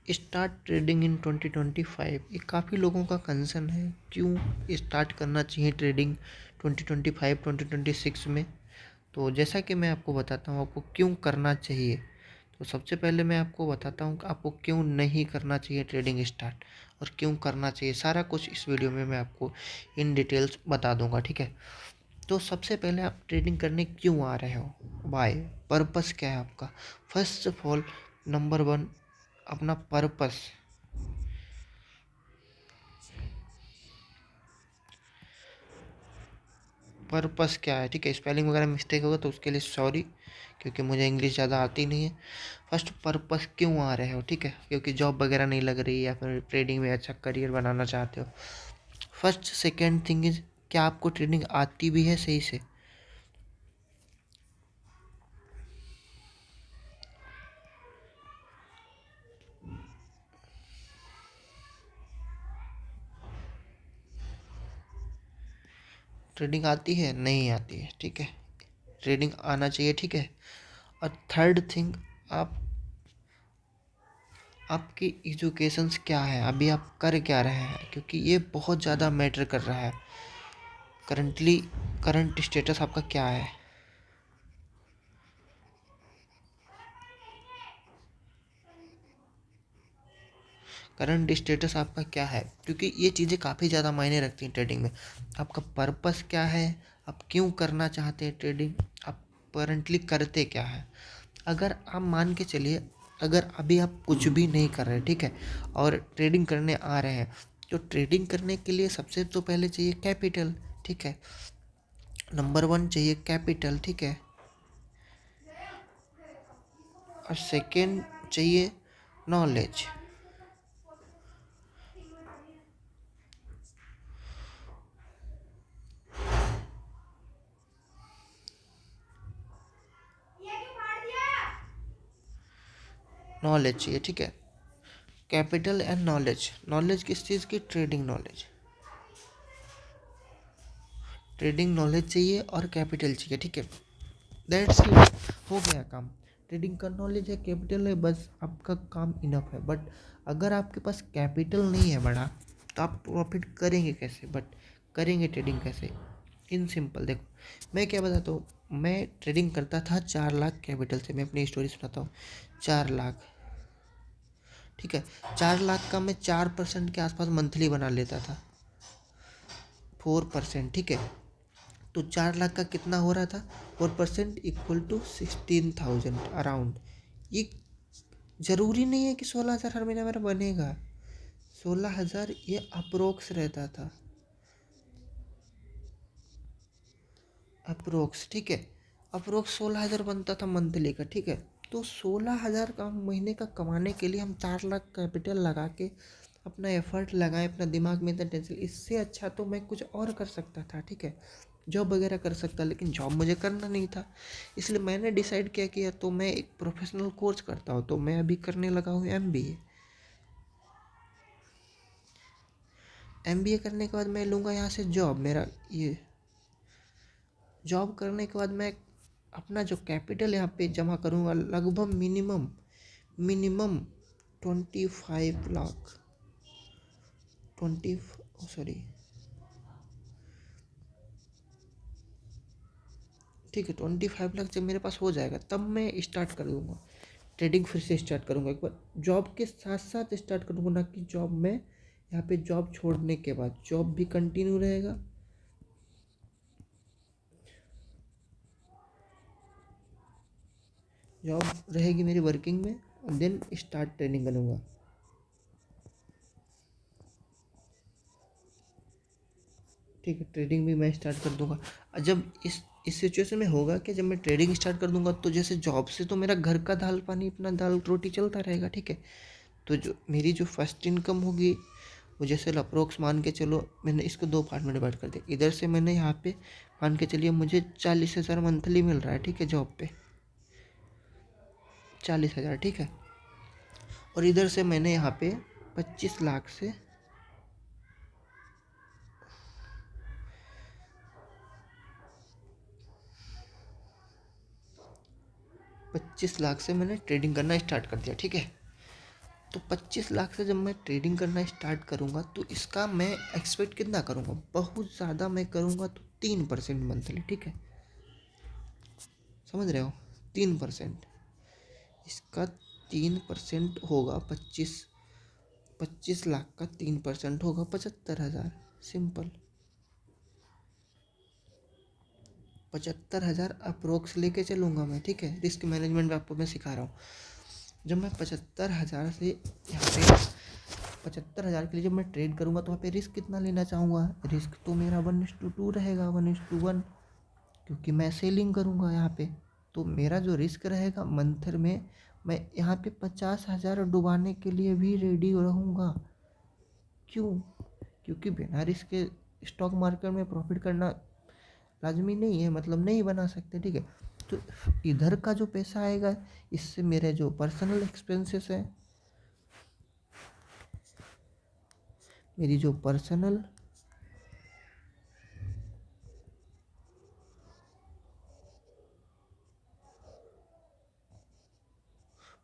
Start trading in 2025, ये काफ़ी लोगों का कंसर्न है, क्यों स्टार्ट करना चाहिए ट्रेडिंग 2025 2026 में। तो जैसा कि मैं आपको बताता हूँ आपको क्यों करना चाहिए। तो सबसे पहले मैं आपको बताता हूँ कि आपको क्यों नहीं करना चाहिए ट्रेडिंग स्टार्ट और क्यों करना चाहिए। सारा कुछ इस वीडियो में मैं आपको इन डिटेल्स बता दूंगा, ठीक है। तो सबसे पहले आप ट्रेडिंग करने क्यों आ रहे हो, बाय पर्पस क्या है आपका। First of all, number one, अपना पर्पस। पर्पस क्या है, ठीक है। स्पेलिंग वगैरह मिस्टेक होगा तो उसके लिए सॉरी, क्योंकि मुझे इंग्लिश ज़्यादा आती नहीं है। फर्स्ट, पर्पस क्यों आ रहे हो, ठीक है। क्योंकि जॉब वगैरह नहीं लग रही या फिर ट्रेडिंग में अच्छा करियर बनाना चाहते हो। फर्स्ट, सेकेंड थिंग इज, क्या आपको ट्रेडिंग आती भी है सही से। ट्रेडिंग आती है, नहीं आती है, ठीक है। ट्रेडिंग आना चाहिए, ठीक है। और थर्ड थिंग, आप आपकी एजुकेशंस क्या है, अभी आप कर क्या रहे हैं, क्योंकि ये बहुत ज़्यादा मैटर कर रहा है। करंटली करंट स्टेटस आपका क्या है। करंट स्टेटस आपका क्या है, क्योंकि ये चीज़ें काफ़ी ज़्यादा मायने रखती हैं ट्रेडिंग में। आपका पर्पस क्या है, आप क्यों करना चाहते हैं ट्रेडिंग, आप करंटली करते क्या है। अगर आप मान के चलिए, अगर अभी आप कुछ भी नहीं कर रहे, ठीक है, और ट्रेडिंग करने आ रहे हैं, तो ट्रेडिंग करने के लिए सबसे तो पहले चाहिए कैपिटल, ठीक है। नंबर वन चाहिए कैपिटल, ठीक है। और सेकेंड चाहिए नॉलेज। नॉलेज चाहिए, ठीक है। Capital and knowledge. नॉलेज किस चीज़ की, ट्रेडिंग नॉलेज। ट्रेडिंग नॉलेज चाहिए और कैपिटल चाहिए, ठीक है। दैट्स इट, हो गया काम। ट्रेडिंग का नॉलेज है, कैपिटल है, बस आपका काम इनफ है। बट अगर आपके पास कैपिटल नहीं है बड़ा, तो आप प्रॉफिट करेंगे कैसे, बट करेंगे ट्रेडिंग कैसे। इन सिंपल देखो, मैं क्या बताता हूँ। मैं ट्रेडिंग करता था 4 लाख कैपिटल से। मैं अपनी स्टोरी सुनाता हूँ। 4 लाख, ठीक है। 4 लाख का मैं 4% के आसपास मंथली बना लेता था। 4%, ठीक है। तो 4 लाख का कितना हो रहा था, 4% इक्वल टू 16,000 अराउंड। ये ज़रूरी नहीं है कि 16,000 हर महीना मेरा बनेगा। 16,000 ये अप्रोक्स रहता था, अप्रोक्स, ठीक है। अप्रोक्स 16,000 बनता था मंथली का, ठीक है। तो 16,000 का महीने का कमाने के लिए हम 4 लाख कैपिटल लगा के अपना एफर्ट लगाएं, अपना दिमाग में इतना टेंशन, इससे अच्छा तो मैं कुछ और कर सकता था, ठीक है। जॉब वगैरह कर सकता, लेकिन जॉब मुझे करना नहीं था। इसलिए मैंने डिसाइड किया कि तो मैं एक प्रोफेशनल कोर्स करता हूँ। तो मैं अभी करने लगा हूँ एमबीए। एमबीए करने के बाद मैं लूँगा यहाँ से जॉब। मेरा ये जॉब करने के बाद मैं अपना जो कैपिटल यहाँ पे जमा करूँगा, लगभग मिनिमम मिनिमम 25 लाख, 20 सॉरी, ठीक है। 25 लाख जब मेरे पास हो जाएगा, तब मैं स्टार्ट कर दूँगा ट्रेडिंग, फिर से स्टार्ट करूँगा एक बार। जॉब के साथ साथ स्टार्ट करूँगा, ना कि जॉब में यहाँ पे जॉब छोड़ने के बाद। जॉब भी कंटिन्यू रहेगा, जॉब रहेगी मेरी वर्किंग में, और देन स्टार्ट ट्रेडिंग करूँगा, ठीक है। ट्रेडिंग भी मैं स्टार्ट कर दूंगा। जब इस सिचुएशन में होगा कि जब मैं ट्रेडिंग स्टार्ट कर दूंगा, तो जैसे जॉब से तो मेरा घर का दाल पानी, अपना दाल रोटी चलता रहेगा, ठीक है। तो जो मेरी जो फर्स्ट इनकम होगी, वो जैसे अप्रोक्स मान के चलो, मैंने इसको 2 पार्ट में डिवाइड कर दिया। इधर से मैंने यहाँ पे मान के चलिए मुझे 40,000 मंथली मिल रहा है, ठीक है, जॉब पे 40,000, ठीक है। और इधर से मैंने यहाँ पे 25 लाख से 25 लाख से मैंने ट्रेडिंग करना स्टार्ट कर दिया, ठीक है। तो 25 लाख से जब मैं ट्रेडिंग करना स्टार्ट करूँगा तो इसका मैं एक्सपेक्ट कितना करूँगा, बहुत ज़्यादा मैं करूँगा तो 3% मंथली, ठीक है, समझ रहे हो, 3%। इसका 3% होगा 25 लाख का 3% होगा 75,000, सिंपल। 75,000 अप्रोक्स लेके चलूँगा मैं, ठीक है, रिस्क मैनेजमेंट आपको मैं सिखा रहा हूँ। जब मैं 75,000 से यहाँ पे 75,000 के लिए जब मैं ट्रेड करूँगा तो वहाँ पे रिस्क कितना लेना चाहूँगा, रिस्क तो मेरा 1:2 रहेगा, 1:1, क्योंकि मैं सेलिंग करूँगा यहाँ पे। तो मेरा जो रिस्क रहेगा मंथ में, मैं यहाँ पे 50,000 डुबाने के लिए भी रेडी रहूँगा। क्यों? क्योंकि बिना रिस्क के स्टॉक मार्केट में प्रॉफिट करना लाजमी नहीं है, मतलब नहीं बना सकते, ठीक है। तो इधर का जो पैसा आएगा इससे मेरे जो पर्सनल एक्सपेंसेस है, मेरी जो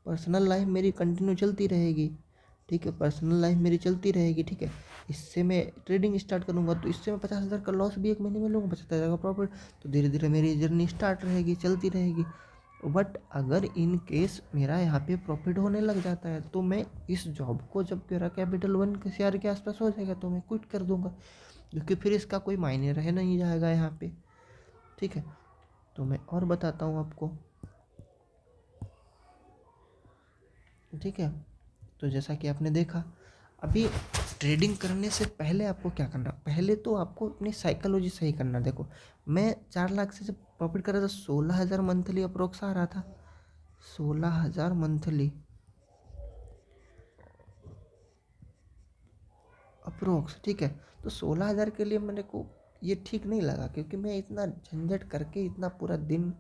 पर्सनल लाइफ मेरी कंटिन्यू चलती रहेगी, ठीक है, पर्सनल लाइफ मेरी चलती रहेगी, ठीक है। इससे मैं ट्रेडिंग स्टार्ट करूँगा तो इससे मैं 50,000 का लॉस भी एक महीने में लूँगा, 75,000 का प्रॉफिट, तो धीरे धीरे मेरी जर्नी स्टार्ट रहेगी, चलती रहेगी। बट अगर इन केस मेरा यहाँ पे प्रॉफिट होने लग जाता है तो मैं इस जॉब को, जब मेरा कैपिटल 1 CR के आसपास हो जाएगा तो मैं क्विट कर दूंगा, क्योंकि फिर इसका कोई मायने रह नहीं जाएगा यहाँ पे, ठीक है। तो मैं और बताता हूँ आपको, ठीक है। तो जैसा कि आपने देखा, अभी ट्रेडिंग करने से पहले आपको क्या करना, पहले तो आपको अपनी साइकोलॉजी सही करना। देखो, मैं 4 लाख से जब प्रॉफिट कर रहा था, 16,000 मंथली अप्रोक्स आ रहा था, 16,000 मंथली अप्रोक्स, ठीक है। तो 16,000 के लिए मेरे को ये ठीक नहीं लगा, क्योंकि मैं इतना झंझट करके इतना पूरा दिन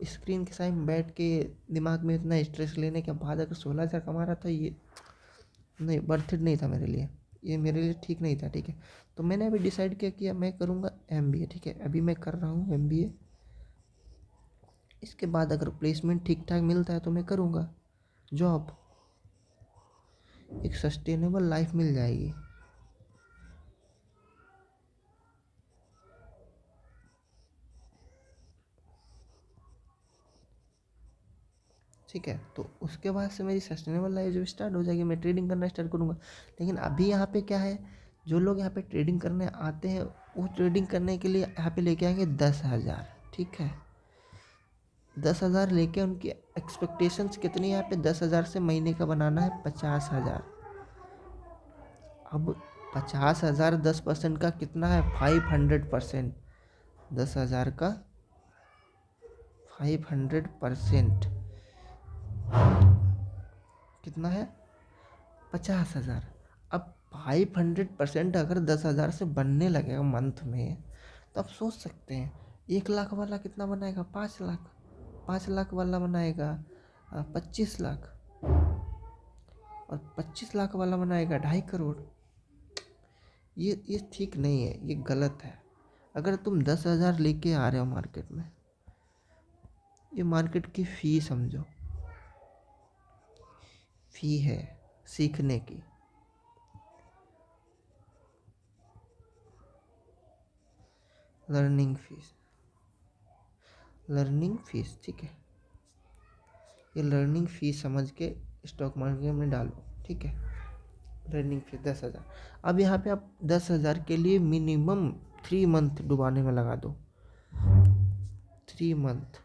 स्क्रीन के सामने बैठ के दिमाग में इतना स्ट्रेस लेने के बाद अगर 16,000 कमा रहा था, ये नहीं, वर्थ इट नहीं था मेरे लिए, ये मेरे लिए ठीक नहीं था, ठीक है। तो मैंने अभी डिसाइड किया कि अब मैं करूँगा MBA, ठीक है, अभी मैं कर रहा हूँ MBA। इसके बाद अगर प्लेसमेंट ठीक ठाक मिलता है तो मैं करूँगा जॉब, एक सस्टेनेबल लाइफ मिल जाएगी। ठीक है, तो उसके बाद से मेरी सस्टेनेबल लाइफ जब स्टार्ट हो जाएगी, मैं ट्रेडिंग करना स्टार्ट करूँगा। लेकिन अभी यहाँ पे क्या है, जो लोग यहाँ पे ट्रेडिंग करने आते हैं वो ट्रेडिंग करने के लिए यहाँ पे लेके आएंगे 10,000, ठीक है, 10,000 लेके उनकी एक्सपेक्टेशंस कितनी है यहाँ पे, 10,000 से महीने का बनाना है 50,000। अब 50,000 10% का कितना है, 500%, 10,000 का 500% कितना है, 50,000। अब 500% अगर 10,000 से बनने लगेगा मंथ में, तो आप सोच सकते हैं 1 लाख वाला कितना बनाएगा, 5 लाख, 5 लाख वाला बनाएगा 25 लाख, और 25 लाख वाला बनाएगा 2.5 करोड़। ये ठीक नहीं है, ये गलत है। अगर तुम 10,000 लेके आ रहे हो मार्केट में, ये मार्केट की फ़ी समझो, फ़ी है सीखने की, लर्निंग फीस, लर्निंग फीस, ठीक है, ये लर्निंग फीस समझ के स्टॉक मार्केट में डालो, ठीक है। Learning fees 10,000। अब यहाँ पे आप 10,000 के लिए मिनिमम 3 मंथ डुबाने में लगा दो, 3 मंथ,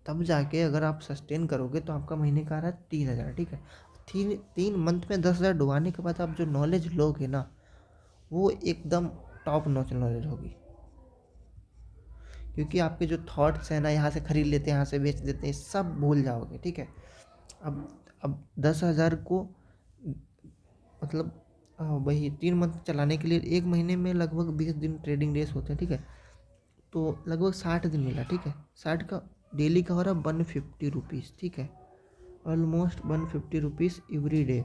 तब जाके अगर आप सस्टेन करोगे तो आपका महीने का आ रहा है 3,000, ठीक है। 3 मंथ में 10,000 डुबाने के बाद आप जो नॉलेज लोगे ना, वो एकदम टॉप नॉच नॉलेज होगी, क्योंकि आपके जो थॉट्स हैं ना, यहाँ से खरीद लेते हैं यहाँ से बेच देते हैं, सब भूल जाओगे, ठीक है। अब 10,000 को मतलब वही 3 मंथ चलाने के लिए एक महीने में लगभग 20 दिन ट्रेडिंग डेज होते हैं, ठीक है। तो लगभग 60 दिन मिला, ठीक है, 60 का डेली का हो रहा है 150 रुपीज़, ठीक है, ऑलमोस्ट 150 रुपीज़ एवरी डे।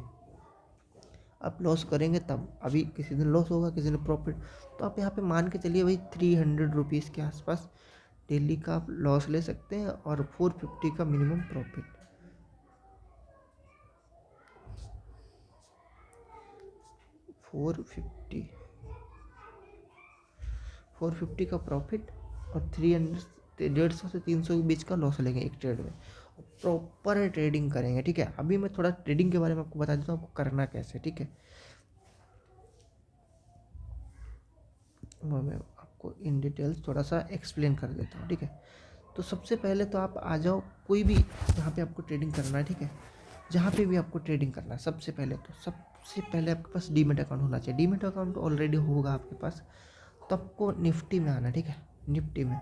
आप लॉस करेंगे तब, अभी किसी दिन लॉस होगा किसी दिन प्रॉफिट, तो आप यहाँ पे मान के चलिए भाई 300 रुपीज़ के आसपास डेली का आप लॉस ले सकते हैं और 450 का मिनिमम प्रॉफिट। 450 450 का प्रॉफिट और 300 150 से 300 के बीच का लॉस लेंगे एक ट्रेड में। प्रॉपर ट्रेडिंग करेंगे, ठीक है। अभी मैं थोड़ा ट्रेडिंग के बारे में आपको बता देता हूँ आपको करना कैसे, ठीक है। वो मैं आपको इन डिटेल्स थोड़ा सा एक्सप्लेन कर देता हूँ, ठीक है। तो सबसे पहले तो आप आ जाओ कोई भी जहाँ पे आपको ट्रेडिंग करना है, ठीक है। जहाँ पे भी आपको ट्रेडिंग करना है सबसे पहले आपके पास डीमेट अकाउंट होना चाहिए। डीमेट अकाउंट ऑलरेडी होगा आपके पास, तो आपको निफ्टी में आना है, ठीक है। निफ्टी में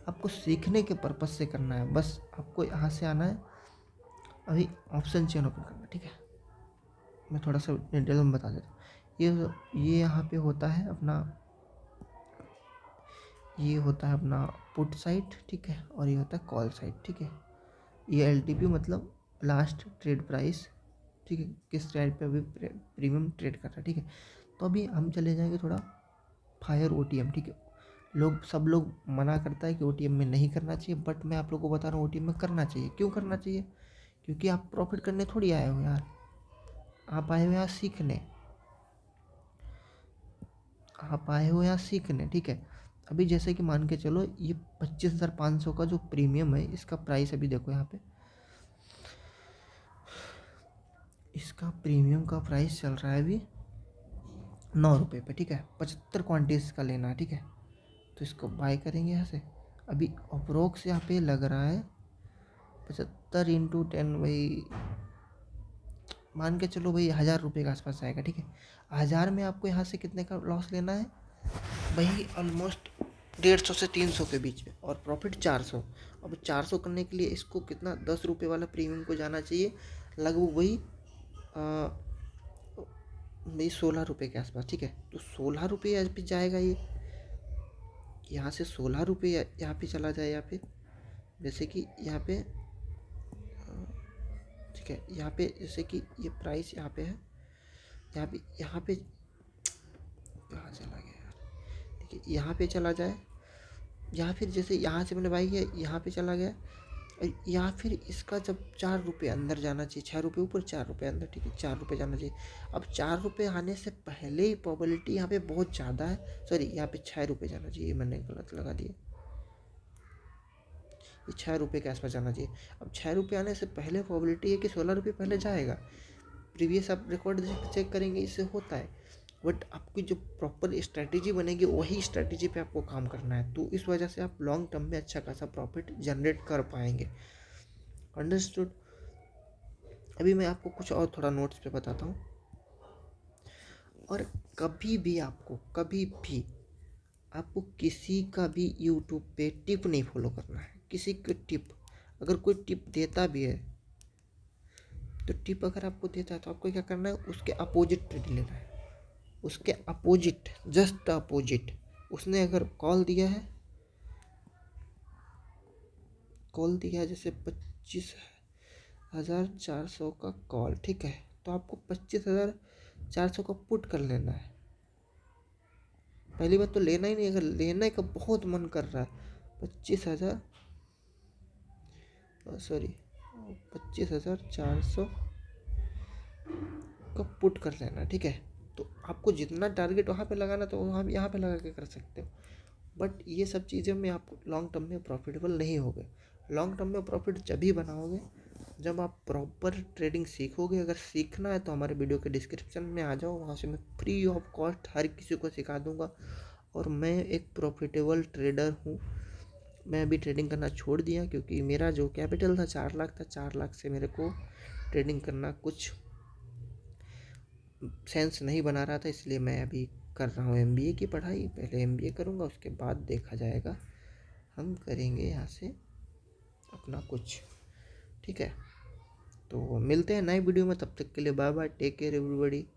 आपको सीखने के पर्पज़ से करना है, बस आपको यहाँ से आना है। अभी ऑप्शन चेन ओपन करना है, ठीक है। मैं थोड़ा सा डिटेल में बता देता हूँ। ये यहाँ पे होता है अपना, ये होता है अपना पुट साइड, ठीक है। और ये होता है कॉल साइड, ठीक है। ये एलटीपी मतलब लास्ट ट्रेड प्राइस, ठीक है, किस ट्रेड पे अभी प्रीमियम ट्रेड कर रहा है, ठीक है। तो अभी हम चले जाएंगे थोड़ा फायर ओटीएम, ठीक है। सब लोग मना करता है कि ओटीएम में नहीं करना चाहिए, बट मैं आप लोगों को बता रहा हूँ ओटीएम में करना चाहिए। क्यों करना चाहिए? क्योंकि आप प्रॉफिट करने थोड़ी आए हो यार, आप आए हो यहाँ सीखने, आप आए हो यहाँ सीखने, ठीक है। अभी जैसे कि मान के चलो ये 25,500 का जो प्रीमियम है, इसका प्राइस अभी देखो यहाँ पे, इसका प्रीमियम का प्राइस चल रहा है अभी 9 रुपये पे, ठीक है। 75 क्वांटिटीज का लेना है, ठीक है। तो इसको बाय करेंगे यहाँ से। अभी अप्रोक्स यहाँ पे लग रहा है 75 इंटू 10, वही मान के चलो भाई 1,000 रुपये के आसपास आएगा, ठीक है। 1,000 में आपको यहाँ से कितने का लॉस लेना है भाई? ऑलमोस्ट 150 से 300 के बीच में, और प्रॉफिट 400। अब 400 करने के लिए इसको कितना 10 रुपये वाला प्रीमियम को जाना चाहिए, लगभग वही भाई 16 रुपये के आसपास, ठीक है। तो 16 रुपये आज भी जाएगा ये, यहाँ से 16 रुपये यहाँ पे चला जाए, यहाँ पे जैसे कि यहाँ पे, ठीक है। यहाँ पे जैसे कि ये प्राइस यहाँ पे है, यहाँ पे कहाँ चला गया यार, ठीक है। यहाँ पे चला जाए, या फिर जैसे यहाँ से मैंने बाई किया यहाँ पे चला गया, या फिर इसका जब 4 रुपये अंदर जाना चाहिए, 6 रुपये ऊपर 4 रुपये अंदर, ठीक है। 4 रुपये जाना चाहिए। अब 4 रुपये आने से पहले ही प्रोबेबिलिटी यहाँ पे बहुत ज़्यादा है, सॉरी यहाँ पे 6 रुपये जाना चाहिए, मैंने गलत लगा दिया, ये 6 रुपये के आसपास जाना चाहिए। अब 6 रुपये आने से पहले प्रोबेबिलिटी है कि 16 रुपये पहले जाएगा। प्रीवियस आप रिकॉर्ड चेक करेंगे, इससे होता है। बट आपकी जो प्रॉपर स्ट्रैटेजी बनेगी वही स्ट्रैटेजी पे आपको काम करना है, तो इस वजह से आप लॉन्ग टर्म में अच्छा खासा प्रॉफिट जनरेट कर पाएंगे। अंडरस्टूड? अभी मैं आपको कुछ और थोड़ा नोट्स पे बताता हूँ। और कभी भी आपको किसी का भी यूट्यूब पे टिप नहीं फॉलो करना है। किसी को टिप, अगर कोई टिप देता भी है, तो टिप अगर आपको देता है तो आपको क्या करना है, उसके अपोजिट ट्रेड लेना है। उसके अपोजिट, जस्ट अपोजिट। उसने अगर कॉल दिया है जैसे 25,400 का कॉल, ठीक है। तो आपको 25,400 का पुट कर लेना है। पहली बात तो लेना ही नहीं, अगर लेने का बहुत मन कर रहा है 25,400 का पुट कर लेना, ठीक है। तो आपको जितना टारगेट वहाँ पे लगाना तो वहाँ यहाँ पे लगा के कर सकते हो। बट ये सब चीज़ें में आप लॉन्ग टर्म में प्रॉफिटेबल नहीं होगे। लॉन्ग टर्म में प्रॉफिट जब ही बनाओगे जब आप प्रॉपर ट्रेडिंग सीखोगे। अगर सीखना है तो हमारे वीडियो के डिस्क्रिप्शन में आ जाओ, वहाँ से मैं फ्री ऑफ कॉस्ट हर किसी को सिखा दूँगा। और मैं एक प्रॉफिटेबल ट्रेडर हूँ। मैं अभी ट्रेडिंग करना छोड़ दिया क्योंकि मेरा जो कैपिटल था 4 लाख था। 4 लाख से मेरे को ट्रेडिंग करना कुछ सेंस नहीं बना रहा था, इसलिए मैं अभी कर रहा हूँ एमबीए की पढ़ाई। पहले एमबीए करूँगा, उसके बाद देखा जाएगा, हम करेंगे यहाँ से अपना कुछ, ठीक है। तो मिलते हैं नए वीडियो में, तब तक के लिए bye bye, take care everybody.